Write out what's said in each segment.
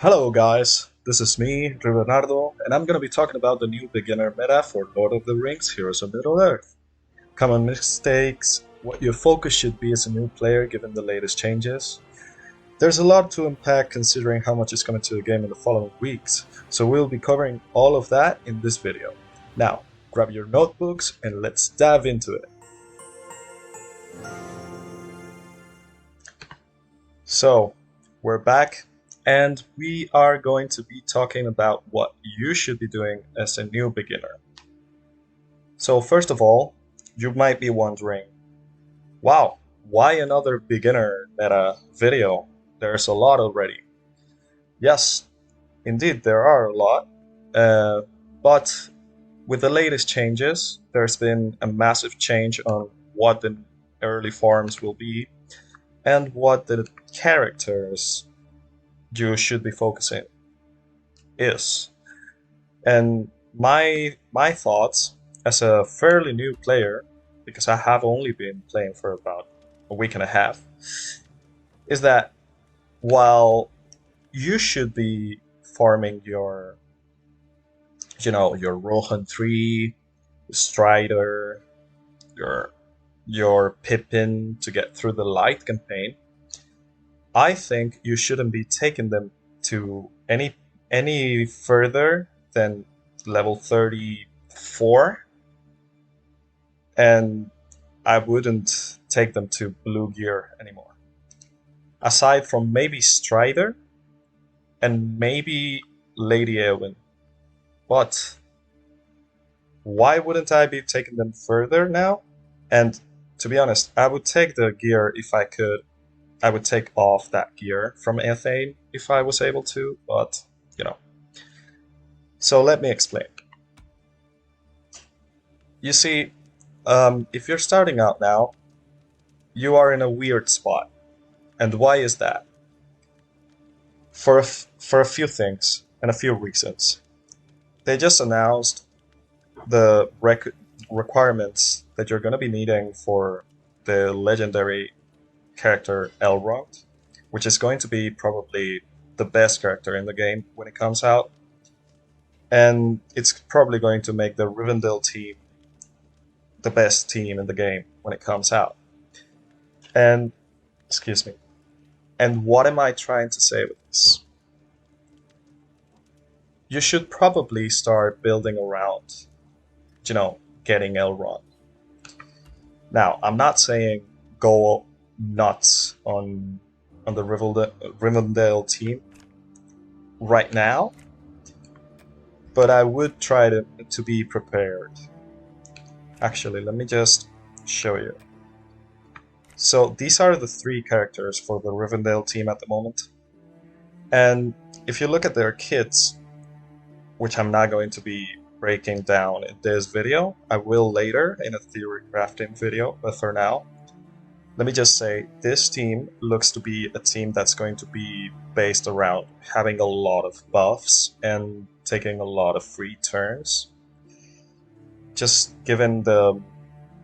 Hello guys, this is me, Ribenardo, and I'm gonna be talking about the new beginner meta for Lord of the Rings Heroes of Middle-earth. Common mistakes, what your focus should be as a new player given the latest changes. There's a lot to unpack considering how much is coming to the game in the following weeks, so we'll be covering all of that in this video. Now, grab your notebooks and let's dive into it. So, we're back, and we are going to be talking about what you should be doing as a new beginner. So, first of all, you might be wondering, wow, why another beginner meta video? There's a lot already. Yes, indeed, there are a lot, but with the latest changes, there's been a massive change on what the early farms will be and what the characters you should be focusing is. And my thoughts as a fairly new player, because I have only been playing for about a week and a half, is that while you should be farming your Rohan 3, Strider, your Pippin to get through the light campaign, I think you shouldn't be taking them to any further than level 34, and I wouldn't take them to blue gear anymore. Aside from maybe Strider and maybe Lady Eowyn. But why wouldn't I be taking them further now? And to be honest, I would take the gear if I could. I would take off that gear from Ethane if I was able to, but you know. So let me explain. You see, if you're starting out now, you are in a weird spot. And why is that? For a few things and a few reasons. They just announced the requirements that you're going to be needing for the legendary character Elrond, which is going to be probably the best character in the game when it comes out. And it's probably going to make the Rivendell team the best team in the game when it comes out. And, excuse me. And what am I trying to say with this? You should probably start building around, getting Elrond. Now, I'm not saying go nuts on the Rivendell team right now, but I would try to be prepared. Actually, let me just show you. So these are the three characters for the Rivendell team at the moment. And if you look at their kits, which I'm not going to be breaking down in this video, I will later in a theory crafting video, but for now, let me just say this team looks to be a team that's going to be based around having a lot of buffs and taking a lot of free turns. Just given the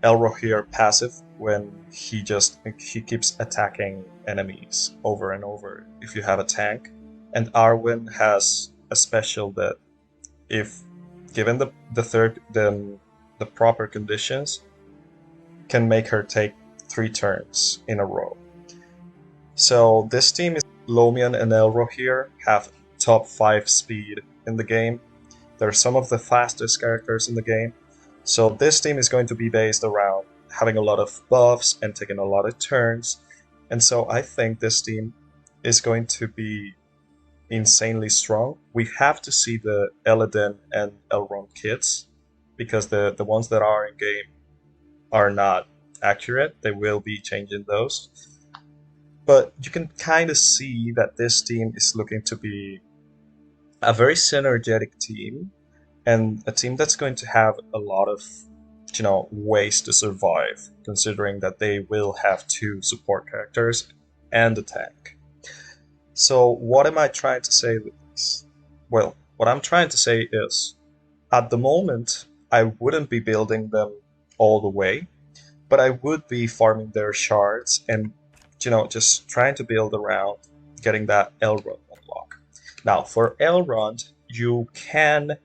Elrohir passive when he keeps attacking enemies over and over if you have a tank, and Arwen has a special that if given the proper conditions can make her take 3 turns in a row. So this team is Lomian and Elrohir have top 5 speed in the game. They're some of the fastest characters in the game. So this team is going to be based around having a lot of buffs and taking a lot of turns. And so I think this team is going to be insanely strong. We have to see the Elladen and Elrond kits, because the ones that are in game are not accurate. They will be changing those. But you can kind of see that this team is looking to be a very synergetic team, and a team that's going to have a lot of ways to survive, considering that they will have 2 support characters and a tank. So what am I trying to say with this? Well, what I'm trying to say is, at the moment, I wouldn't be building them all the way, but I would be farming their shards and just trying to build around getting that Elrond unlock. Now, for Elrond, you can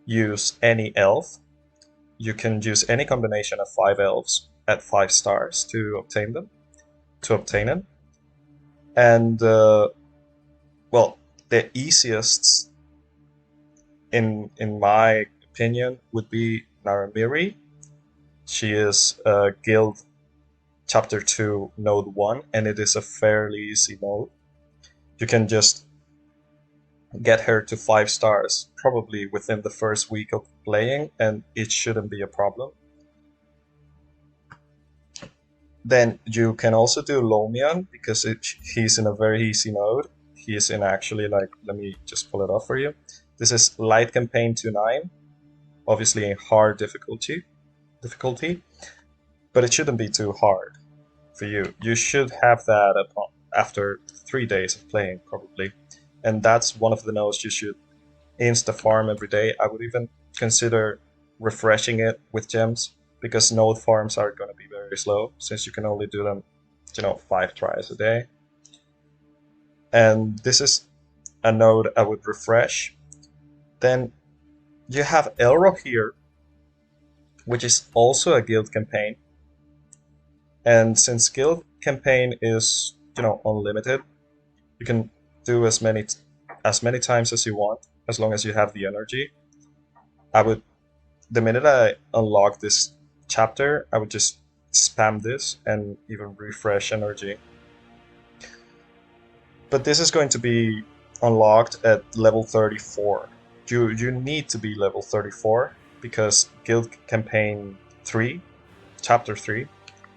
use any elf. You can use any combination of 5 elves at 5 stars to obtain them, to obtain it. And well, the easiest, in my opinion, would be Naramiri. She is Guild Chapter 2, Node 1, and it is a fairly easy node. You can just get her to 5 stars probably within the first week of playing, and it shouldn't be a problem. Then you can also do Lomian, because he's in a very easy node. He is in actually, like, let me just pull it up for you. This is Light Campaign 2-9, obviously a hard difficulty, but it shouldn't be too hard for you. You should have that after 3 days of playing, probably. And that's one of the nodes you should insta farm every day. I would even consider refreshing it with gems, because node farms are going to be very slow, since you can only do them, 5 tries a day. And this is a node I would refresh. Then you have Elro here, which is also a guild campaign. And since guild campaign is, unlimited, you can do as many times as you want, as long as you have the energy. The minute I unlock this chapter, I would just spam this and even refresh energy. But this is going to be unlocked at level 34. You need to be level 34, because Guild Campaign 3, Chapter 3,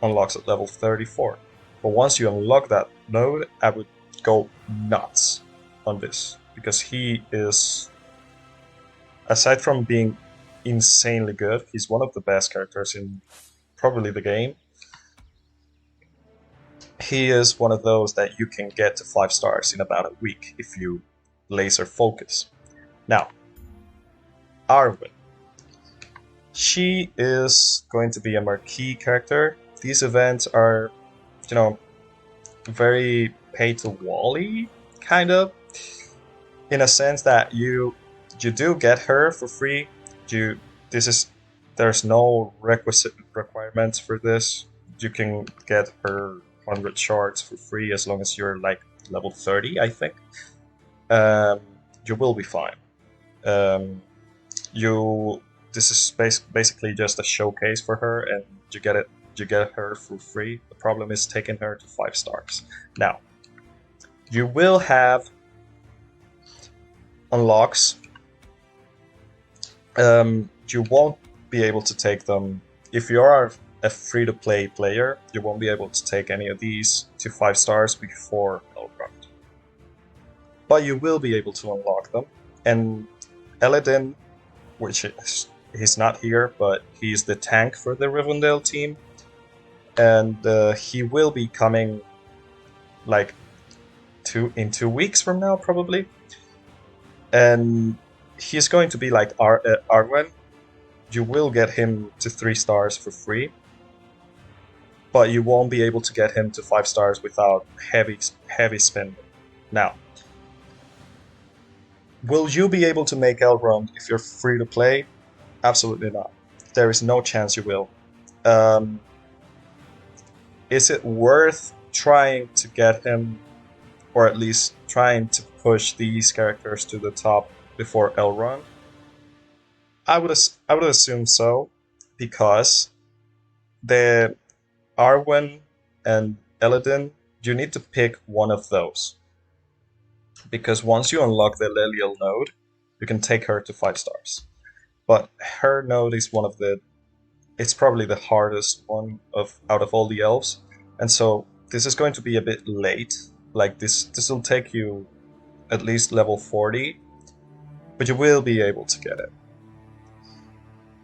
unlocks at level 34. But once you unlock that node, I would go nuts on this, because he is, aside from being insanely good, he's one of the best characters in probably the game. He is one of those that you can get to 5 stars in about a week if you laser focus. Now, Arwen. She is going to be a marquee character. These events are, very pay-to-wally, kind of, in a sense that you do get her for free. There's no requirements for this. You can get her 100 shards for free as long as you're like level 30, I think. You will be fine. This is basically just a showcase for her, and you get her for free. The problem is taking her to 5 stars. Now, you will have unlocks. You won't be able to take them if you are a free-to-play player. You won't be able to take any of these to 5 stars before Elrond, but you will be able to unlock them. And Eladin, which he's not here, but he's the tank for the Rivendell team, and he will be coming like in 2 weeks from now, probably. And he's going to be like Arwen. You will get him to 3 stars for free, but you won't be able to get him to 5 stars without heavy spending. Now, will you be able to make Elrond if you're free to play? Absolutely not. There is no chance you will. Is it worth trying to get him, or at least trying to push these characters to the top before Elrond? I would assume so, because the Arwen and Eladin, you need to pick one of those. Because once you unlock the Leliel node, you can take her to 5 stars. But her node is it's probably the hardest one out of all the elves, and so this is going to be a bit late. Like this will take you at least level 40, but you will be able to get it.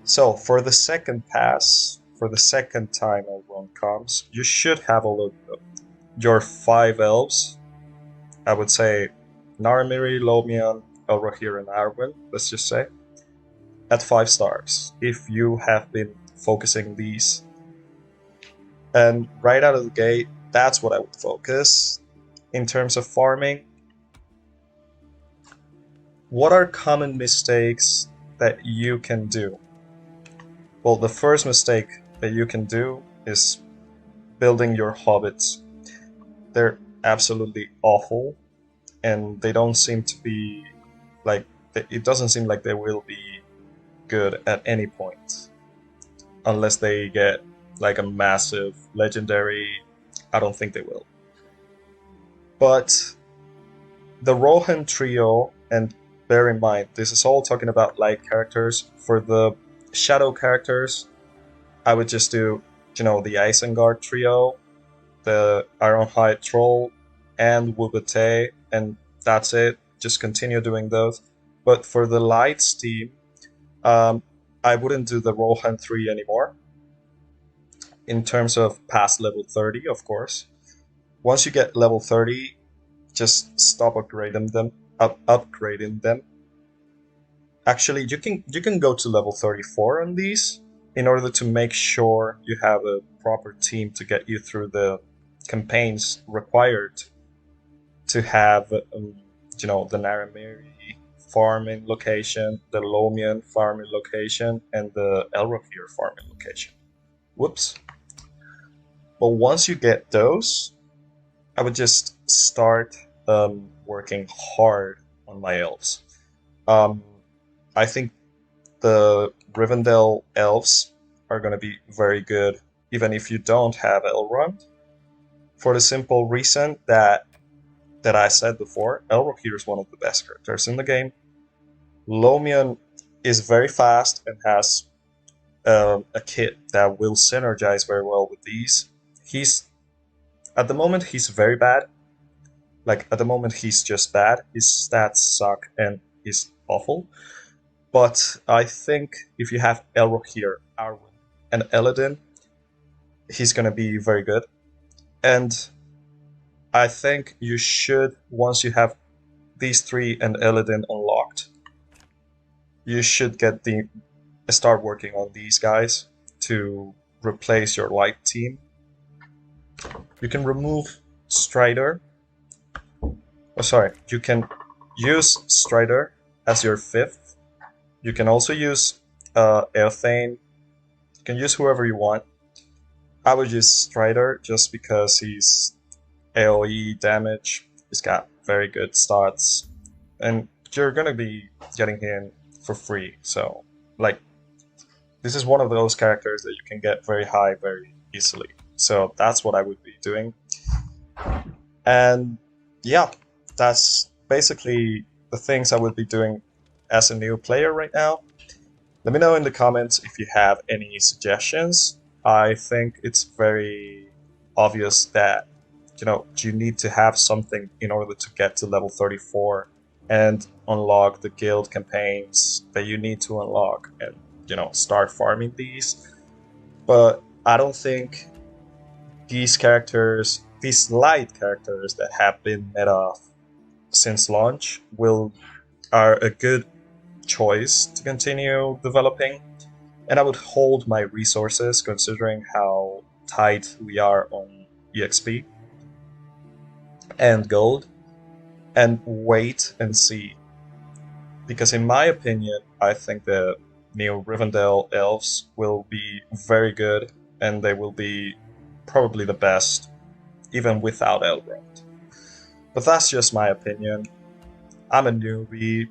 So for the second pass, for the second time Elrond comes, you should have all of your 5 elves. I would say Naramiri, Lomian, Elrohir, and Arwen, let's just say, at 5 stars, if you have been focusing these. And right out of the gate, that's what I would focus. In terms of farming, What are common mistakes that you can do? Well, the first mistake that you can do is building your hobbits. They're absolutely awful, and they don't seem to be like it doesn't seem like they will be good at any point unless they get like a massive legendary. I don't think they will. But the Rohan trio, and bear in mind, this is all talking about light characters. For the shadow characters, I would just do, the Isengard trio, the Ironhide Troll, and Wubate, and that's it. Just continue doing those. But for the lights team, um, I wouldn't do the Rohan 3 anymore. In terms of past level 30, of course. Once you get level 30, just stop upgrading them. Actually, you can go to level 34 on these in order to make sure you have a proper team to get you through the campaigns required to have the Naramiri farming location, the Lomian farming location, and the Elrohir farming location. Whoops. But once you get those, I would just start working hard on my elves. Um, I think the Rivendell elves are going to be very good, even if you don't have Elrond, for the simple reason that I said before, Elrohir is one of the best characters in the game. Lomian is very fast and has a kit that will synergize very well with these. He's at the moment he's very bad. Like at the moment he's just bad. His stats suck and he's awful. But I think if you have Elrohir, Arwen, and Eladin, he's gonna be very good. And I think you should, once you have these three and Eladin unlocked, you should start working on these guys to replace your light team. You can remove Strider. Oh, sorry. You can use Strider as your fifth. You can also use Eothane. You can use whoever you want. I would use Strider just because he's AoE damage. He's got very good stats, and you're gonna be getting him for free. So, like, this is one of those characters that you can get very high very easily. So that's what I would be doing. And yeah, that's basically the things I would be doing as a new player right now. Let me know in the comments if you have any suggestions. I think it's very obvious that you need to have something in order to get to level 34 and unlock the guild campaigns that you need to unlock and start farming these. But I don't think these light characters that have been meta since launch are a good choice to continue developing. And I would hold my resources considering how tight we are on EXP and gold, and wait and see. Because in my opinion, I think the new Rivendell elves will be very good, and they will be probably the best, even without Elrond. But that's just my opinion. I'm a newbie.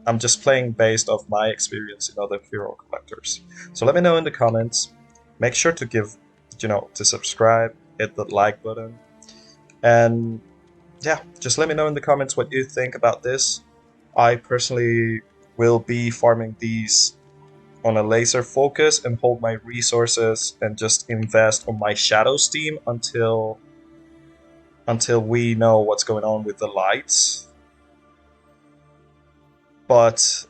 I'm just playing based off my experience in other hero collectors. So let me know in the comments. Make sure to to subscribe, hit the like button, and yeah, just let me know in the comments what you think about this. I personally will be farming these on a laser focus and hold my resources and just invest on my Shadows team until we know what's going on with the lights. But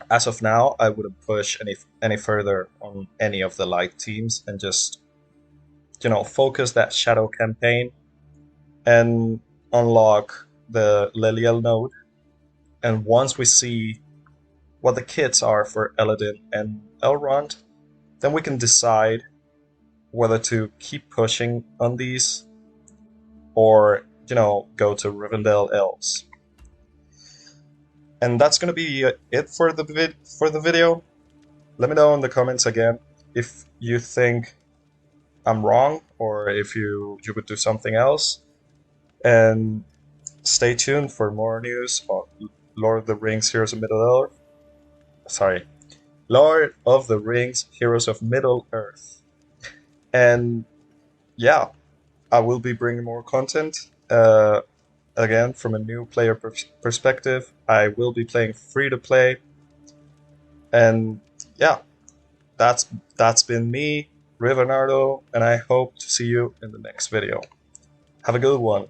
as of now, I wouldn't push any further on any of the light teams and just focus that Shadow campaign and unlock the Leliel node. And once we see what the kits are for Eladin and Elrond, then we can decide whether to keep pushing on these or go to Rivendell elves. And that's gonna be it for the video. Let me know in the comments again if you think I'm wrong or if you would do something else. And stay tuned for more news on Lord of the Rings: Heroes of Middle Earth. Sorry, Lord of the Rings: Heroes of Middle Earth. And yeah, I will be bringing more content. Again, from a new player perspective, I will be playing free to play. And yeah, that's that's been me, Ribenardo, and I hope to see you in the next video. Have a good one.